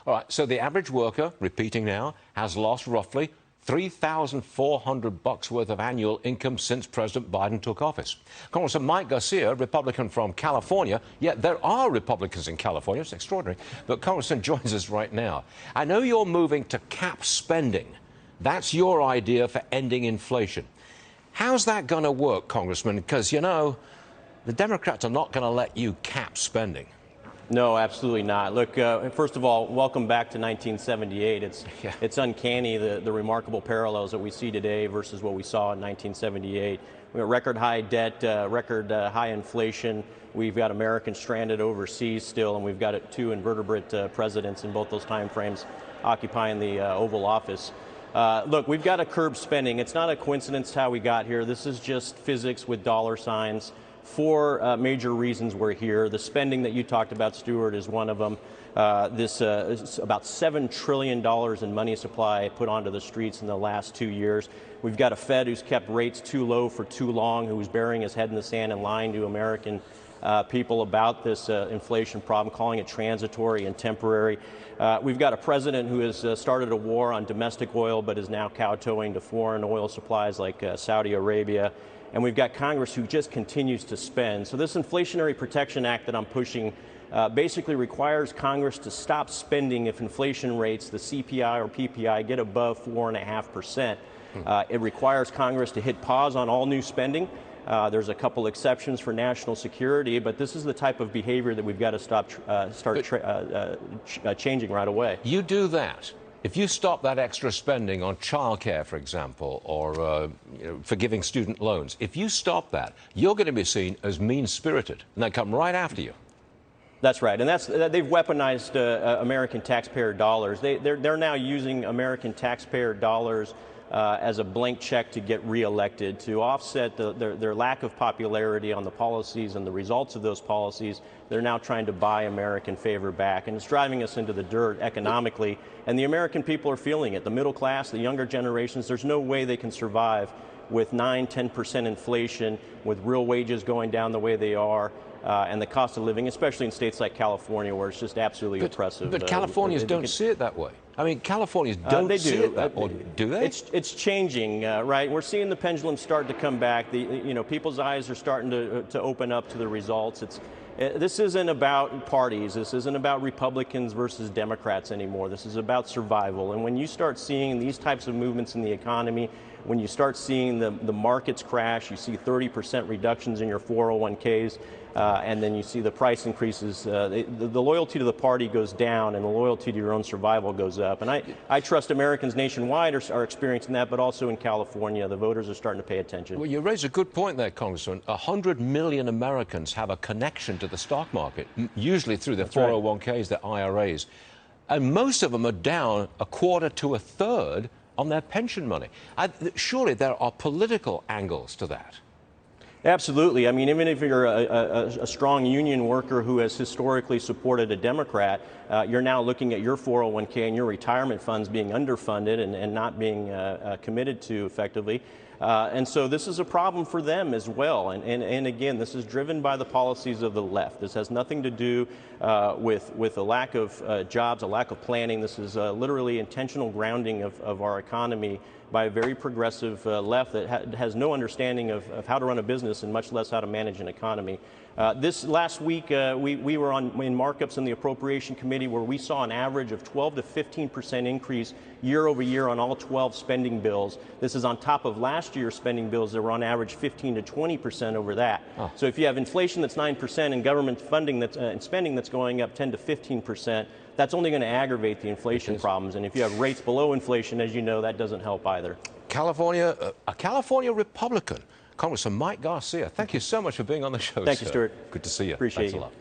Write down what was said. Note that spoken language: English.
All right, so the average worker, repeating now, has lost roughly $3,400 worth of annual income since President Biden took office. Congressman Mike Garcia, Republican from California, yet there are Republicans in California, it's extraordinary, but Congressman joins us right now. I know you're moving to cap spending. That's your idea for ending inflation. How's that going to work, Congressman? Because, you know, the Democrats are not going to let you cap spending. No, absolutely not. Look, first of all, welcome back to 1978. It's uncanny, the remarkable parallels that we see today versus what we saw in 1978. We got record high debt, record high inflation. We've got Americans stranded overseas still, and we've got two invertebrate presidents in both those time frames occupying the Oval Office. Look, we've got to curb spending. It's not a coincidence how we got here. This is just physics with dollar signs. Four major reasons we're here. The spending that you talked about, Stuart, is one of them. This is about $7 trillion in money supply put onto the streets in the last 2 years. We've got a Fed who's kept rates too low for too long, who's burying his head in the sand and lying to American people about this inflation problem, calling it transitory and temporary. We've got a president who has started a war on domestic oil but is now kowtowing to foreign oil supplies like Saudi Arabia. And we've got Congress who just continues to spend. So this Inflationary Protection Act that I'm pushing basically requires Congress to stop spending if inflation rates, the CPI or PPI, get above 4.5%. It requires Congress to hit pause on all new spending. There's a couple exceptions for national security, but this is the type of behavior that we've got to start changing right away. You do that. If you stop that extra spending on childcare, for example, or forgiving student loans, if you stop that, you're going to be seen as mean-spirited, and they come right after you. That's right, and they've weaponized American taxpayer dollars. They're now using American taxpayer dollars as a blank check to get reelected, to offset their lack of popularity on the policies and the results of those policies. They're now trying to buy American favor back, and it's driving us into the dirt economically, and the American people are feeling it. The middle class, the younger generations, there's no way they can survive with 9–10% inflation, with real wages going down the way they are, and the cost of living, especially in states like California, where it's just absolutely oppressive. But Californians don't see it that way. I mean, Californians don't see it that way, do they? It's changing, right? We're seeing the pendulum start to come back. People's eyes are starting to open up to the results. This isn't about parties. This isn't about Republicans versus Democrats anymore. This is about survival. And when you start seeing these types of movements in the economy, when you start seeing the markets crash, you see 30% reductions in your 401ks, and then you see the price increases, the loyalty to the party goes down and the loyalty to your own survival goes up. And I trust Americans nationwide are experiencing that, but also in California, the voters are starting to pay attention. Well, you raise a good point there, Congressman. 100 million Americans have a connection to the stock market, usually through their 401ks, their IRAs. And most of them are down a quarter to a third on their pension money. Surely there are political angles to that. Absolutely. I mean, even if you're a strong union worker who has historically supported a Democrat, you're now looking at your 401k and your retirement funds being underfunded and not being committed to effectively. And so this is a problem for them as well. And again, this is driven by the policies of the left. This has nothing to do with a lack of jobs, a lack of planning. This is literally intentional grounding of our economy by a very progressive left that has no understanding of how to run a business and much less how to manage an economy. This last week, we were in markups in the Appropriation Committee where we saw an average of 12 to 15% increase year over year on all 12 spending bills. This is on top of last year's spending bills that were on average 15 to 20% over that. Oh. So if you have inflation that's 9% and government funding and spending that's going up 10 to 15%, that's only going to aggravate the inflation problems. And if you have rates below inflation, as you know, that doesn't help either. California, a California Republican, Congressman Mike Garcia, thank you so much for being on the show. Thank you, Stuart. Good to see you. Appreciate Thanks you. a lot.